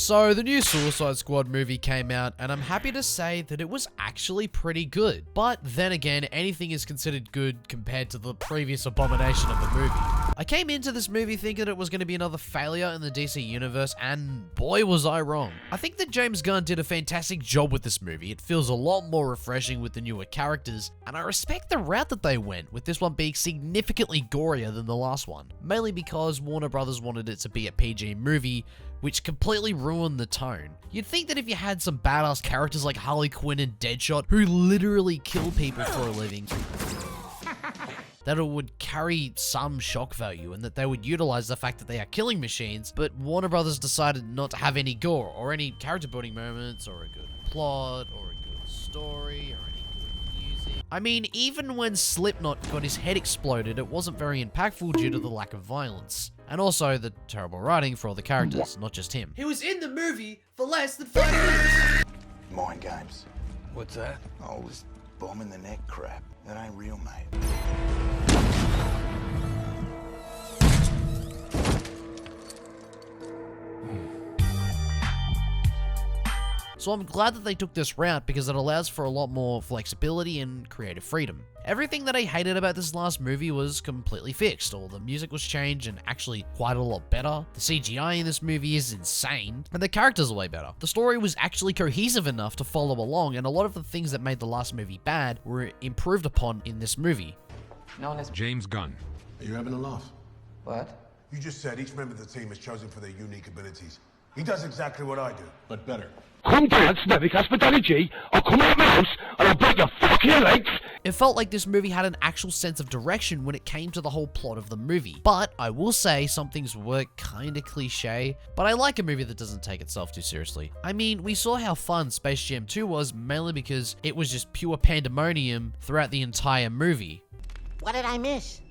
So the new Suicide Squad movie came out, and I'm happy to say that it was actually pretty good. But then again, anything is considered good compared to the previous abomination of the movie. I came into this movie thinking it was going to be another failure in the DC universe, and boy was I wrong. I think that James Gunn did a fantastic job with this movie. It feels a lot more refreshing with the newer characters, and I respect the route that they went, with this one being significantly gorier than the last one. Mainly because Warner Brothers wanted it to be a PG movie, which completely ruined the tone. You'd think that if you had some badass characters like Harley Quinn and Deadshot, who literally kill people for a living, that it would carry some shock value and that they would utilize the fact that they are killing machines, but Warner Brothers decided not to have any gore or any character building moments or a good plot or a good story or any good music. I mean, even when Slipknot got his head exploded, it wasn't very impactful due to the lack of violence. And also the terrible writing for all the characters, not just him. He was in the movie for less than 5 minutes! Mind games. What's that? Oh, this bomb in the neck crap. That ain't real, mate. So I'm glad that they took this route because it allows for a lot more flexibility and creative freedom. Everything that I hated about this last movie was completely fixed. All the music was changed and actually quite a lot better. The CGI in this movie is insane, and the characters are way better. The story was actually cohesive enough to follow along, and a lot of the things that made the last movie bad were improved upon in this movie. Known as James Gunn. Are you having a laugh? what? You just said each member of the team is chosen for their unique abilities. He does exactly what I do, but better. Come down, Snevic Hospitality, or come out my house, and I'll break your fucking legs! It felt like this movie had an actual sense of direction when it came to the whole plot of the movie. But I will say some things were kinda cliche, but I like a movie that doesn't take itself too seriously. I mean, we saw how fun Space Jam 2 was, mainly because it was just pure pandemonium throughout the entire movie. What did I miss?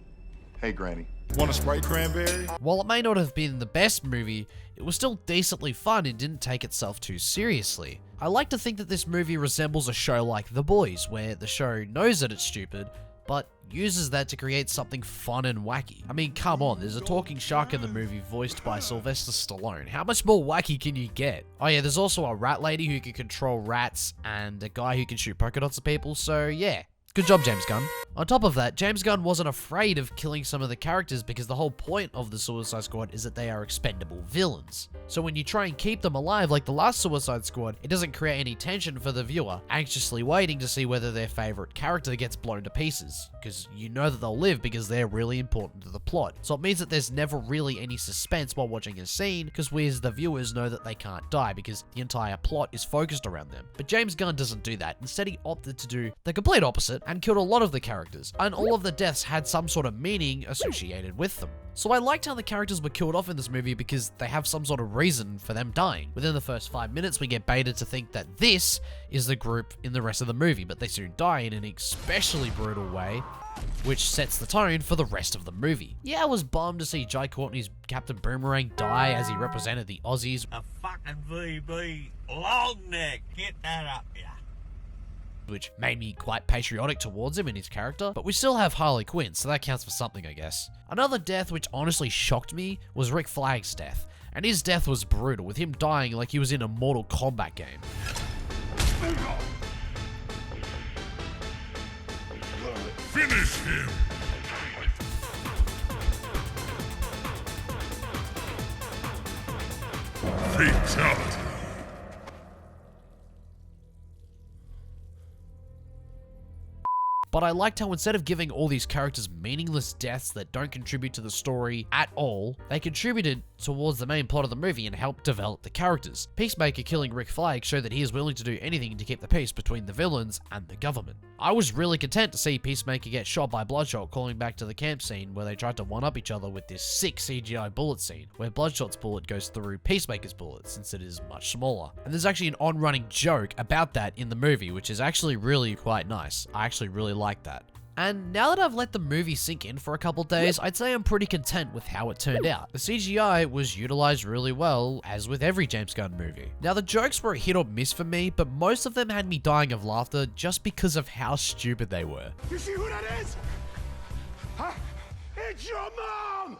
Hey, Granny. Want a Sprite cranberry? While it may not have been the best movie, it was still decently fun and didn't take itself too seriously. I like to think that this movie resembles a show like The Boys, where the show knows that it's stupid, but uses that to create something fun and wacky. I mean, come on, there's a talking shark in the movie voiced by Sylvester Stallone. How much more wacky can you get? Oh yeah, there's also a rat lady who can control rats and a guy who can shoot polka dots at people, so yeah. Good job, James Gunn. On top of that, James Gunn wasn't afraid of killing some of the characters because the whole point of the Suicide Squad is that they are expendable villains. So when you try and keep them alive like the last Suicide Squad, it doesn't create any tension for the viewer, anxiously waiting to see whether their favorite character gets blown to pieces, because you know that they'll live because they're really important to the plot. So it means that there's never really any suspense while watching a scene, because we as the viewers know that they can't die because the entire plot is focused around them. But James Gunn doesn't do that. Instead, he opted to do the complete opposite and killed a lot of the characters, and all of the deaths had some sort of meaning associated with them. So I liked how the characters were killed off in this movie because they have some sort of reason for them dying. Within the first 5 minutes, we get baited to think that this is the group in the rest of the movie, but they soon die in an especially brutal way, which sets the tone for the rest of the movie. Yeah, I was bummed to see Jai Courtney's Captain Boomerang die as he represented the Aussies. A fucking VB long neck, get that up, yeah. Which made me quite patriotic towards him and his character, but we still have Harley Quinn, so that counts for something, I guess. Another death which honestly shocked me was Rick Flagg's death, and his death was brutal, with him dying like he was in a Mortal Kombat game. Finish him! Fatality. But I liked how instead of giving all these characters meaningless deaths that don't contribute to the story at all, they contributed towards the main plot of the movie and helped develop the characters. Peacemaker killing Rick Flag showed that he is willing to do anything to keep the peace between the villains and the government. I was really content to see Peacemaker get shot by Bloodshot, calling back to the camp scene where they tried to one-up each other with this sick CGI bullet scene, where Bloodshot's bullet goes through Peacemaker's bullet since it is much smaller. And there's actually an on-running joke about that in the movie, which is actually really quite nice. I actually really like that. And now that I've let the movie sink in for a couple days, I'd say I'm pretty content with how it turned out. The CGI was utilized really well, as with every James Gunn movie. Now the jokes were a hit or miss for me, but most of them had me dying of laughter just because of how stupid they were. You see who that is? Huh? It's your mom!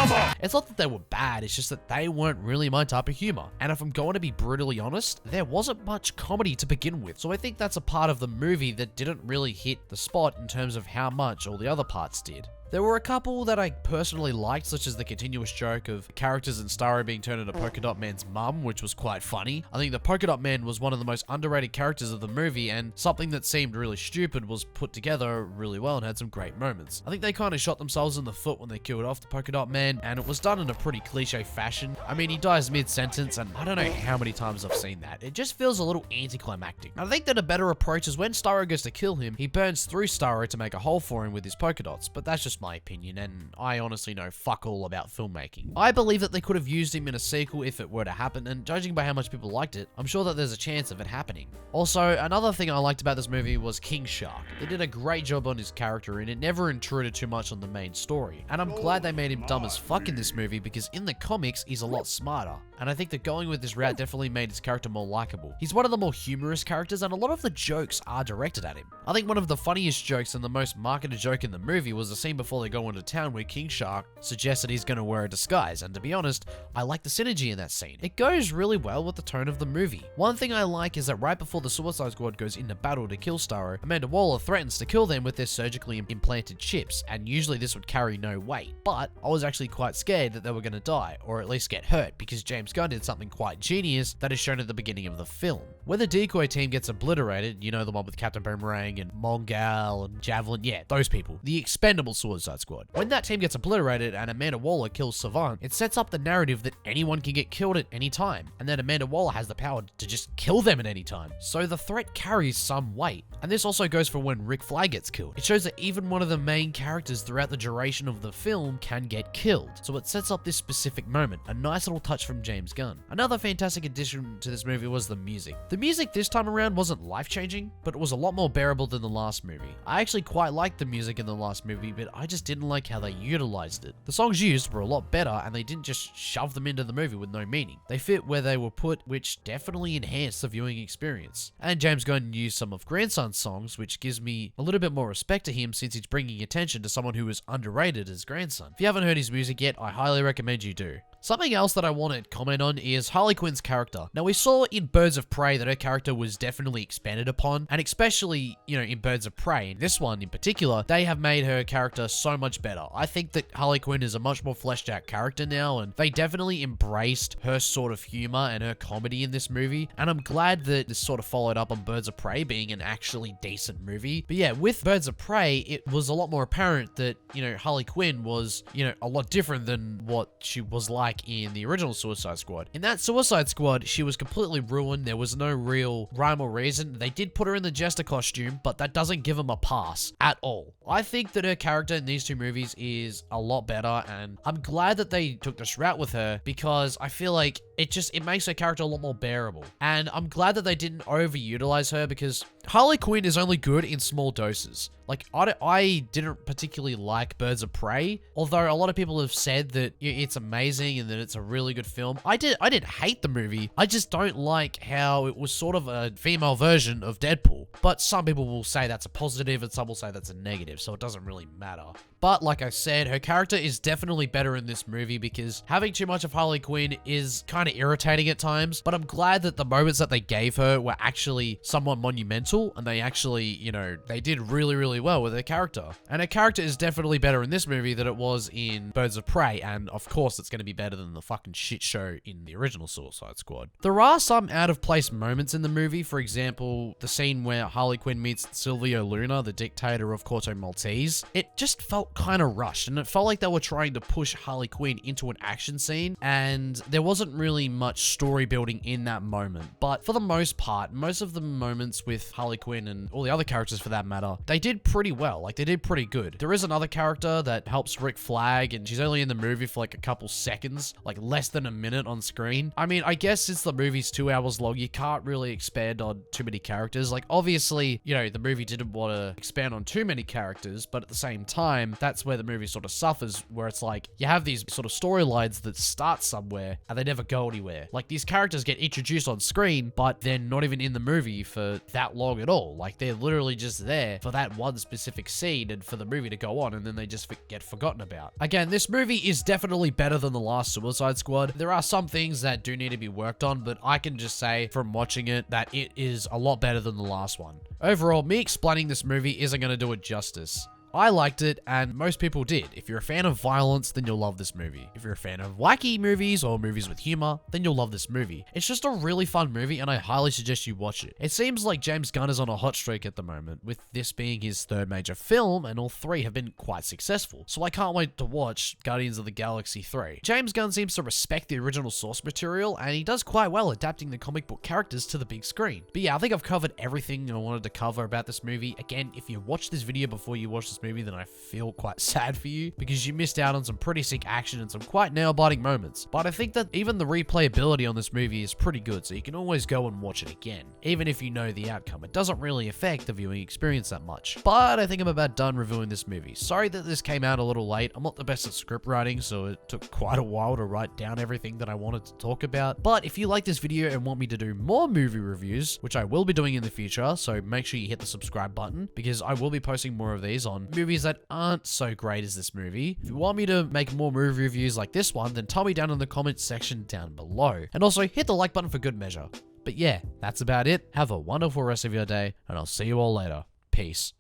drama! It's not that they were bad, it's just that they weren't really my type of humor. And if I'm going to be brutally honest, there wasn't much comedy to begin with. So I think that's a part of the movie that didn't really hit the spot in terms of how much all the other parts did. There were a couple that I personally liked, such as the continuous joke of characters in Starro being turned into Polka Dot Man's mum, which was quite funny. I think the Polka Dot Man was one of the most underrated characters of the movie, and something that seemed really stupid was put together really well and had some great moments. I think they kind of shot themselves in the foot when they killed off the Polka Dot Man, and it was done in a pretty cliche fashion. I mean, he dies mid-sentence, and I don't know how many times I've seen that. It just feels a little anticlimactic. I think that a better approach is when Starro goes to kill him, he burns through Starro to make a hole for him with his polka dots, but that's just my opinion, and I honestly know fuck all about filmmaking. I believe that they could have used him in a sequel if it were to happen, and judging by how much people liked it, I'm sure that there's a chance of it happening. Also, another thing I liked about this movie was King Shark. They did a great job on his character, and it never intruded too much on the main story. And I'm glad they made him dumb as fuck in this movie, because in the comics, he's a lot smarter. And I think that going with this route definitely made his character more likable. He's one of the more humorous characters, and a lot of the jokes are directed at him. I think one of the funniest jokes and the most marketed joke in the movie was the scene before they go into town where King Shark suggests that he's going to wear a disguise, and to be honest, I like the synergy in that scene. It goes really well with the tone of the movie. One thing I like is that right before the Suicide Squad goes into battle to kill Starro, Amanda Waller threatens to kill them with their surgically implanted chips, and usually this would carry no weight. But I was actually quite scared that they were going to die, or at least get hurt, because James Gunn did something quite genius that is shown at the beginning of the film. Where the decoy team gets obliterated, you know, the one with Captain Boomerang and Mongal and Javelin, yeah, those people. The expendable Suicide Squad. When that team gets obliterated and Amanda Waller kills Savant, it sets up the narrative that anyone can get killed at any time, and that Amanda Waller has the power to just kill them at any time. So the threat carries some weight. And this also goes for when Rick Flag gets killed. It shows that even one of the main characters throughout the duration of the film can get killed. So it sets up this specific moment, a nice little touch from James Gunn. Another fantastic addition to this movie was the music. The music this time around wasn't life-changing, but it was a lot more bearable than the last movie. I actually quite liked the music in the last movie, but I just didn't like how they utilized it. The songs used were a lot better, and they didn't just shove them into the movie with no meaning. They fit where they were put, which definitely enhanced the viewing experience. And James Gunn used some of Grandson's songs, which gives me a little bit more respect to him since he's bringing attention to someone who is underrated as Grandson. If you haven't heard his music yet, I highly recommend you do. Something else that I want to comment on is Harley Quinn's character. Now, we saw in Birds of Prey that her character was definitely expanded upon, and especially, you know, in Birds of Prey, in this one in particular, they have made her character so much better. I think that Harley Quinn is a much more fleshed out character now, and they definitely embraced her sort of humor and her comedy in this movie, and I'm glad that this sort of followed up on Birds of Prey being an actually decent movie. But yeah, with Birds of Prey, it was a lot more apparent that, you know, Harley Quinn was, you know, a lot different than what she was like in the original Suicide Squad. In that Suicide Squad, she was completely ruined. There was no real rhyme or reason. They did put her in the Jester costume, but that doesn't give them a pass at all. I think that her character in these two movies is a lot better, and I'm glad that they took this route with her because I feel like it makes her character a lot more bearable. And I'm glad that they didn't overutilize her because Harley Quinn is only good in small doses. Like, I didn't particularly like Birds of Prey, although a lot of people have said that it's amazing and that it's a really good film. I didn't hate the movie. I just don't like how it was sort of a female version of Deadpool. But some people will say that's a positive and some will say that's a negative, so it doesn't really matter. But like I said, her character is definitely better in this movie because having too much of Harley Quinn is kind of irritating at times, but I'm glad that the moments that they gave her were actually somewhat monumental and they actually, you know, they did really, really well with her character. And her character is definitely better in this movie than it was in Birds of Prey, and of course it's going to be better than the fucking shit show in the original Suicide Squad. There are some out of place moments in the movie, for example, the scene where Harley Quinn meets Silvio Luna, the dictator of Corto Maltese. It just felt kind of rushed, and it felt like they were trying to push Harley Quinn into an action scene, and there wasn't really much story building in that moment. But for the most part, most of the moments with Harley Quinn and all the other characters for that matter, they did pretty well. Like, they did pretty good. There is another character that helps Rick Flag, and she's only in the movie for like a couple seconds, like less than a minute on screen. I mean, I guess since the movie's 2 hours long, you can't really expand on too many characters. Like, obviously, you know, the movie didn't want to expand on too many characters, but at the same time, that's where the movie sort of suffers, where it's like, you have these sort of storylines that start somewhere and they never go anywhere. Like, these characters get introduced on screen, but they're not even in the movie for that long strong at all. Like, they're literally just there for that one specific scene and for the movie to go on, and then they just get forgotten about. Again, this movie is definitely better than the last Suicide Squad. There are some things that do need to be worked on, but I can just say from watching it that it is a lot better than the last one. Overall, me explaining this movie isn't going to do it justice. I liked it, and most people did. If you're a fan of violence, then you'll love this movie. If you're a fan of wacky movies or movies with humor, then you'll love this movie. It's just a really fun movie, and I highly suggest you watch it. It seems like James Gunn is on a hot streak at the moment, with this being his third major film, and all three have been quite successful. So I can't wait to watch Guardians of the Galaxy 3. James Gunn seems to respect the original source material, and he does quite well adapting the comic book characters to the big screen. But yeah, I think I've covered everything I wanted to cover about this movie. Again, if you watch this video before you watch this movie, then I feel quite sad for you because you missed out on some pretty sick action and some quite nail-biting moments. But I think that even the replayability on this movie is pretty good, so you can always go and watch it again. Even if you know the outcome, it doesn't really affect the viewing experience that much. But I think I'm about done reviewing this movie. Sorry that this came out a little late. I'm not the best at script writing, so it took quite a while to write down everything that I wanted to talk about. But if you like this video and want me to do more movie reviews, which I will be doing in the future, so make sure you hit the subscribe button because I will be posting more of these on movies that aren't so great as this movie. If you want me to make more movie reviews like this one, then tell me down in the comments section down below. And also hit the like button for good measure. But yeah, that's about it. Have a wonderful rest of your day, and I'll see you all later. Peace.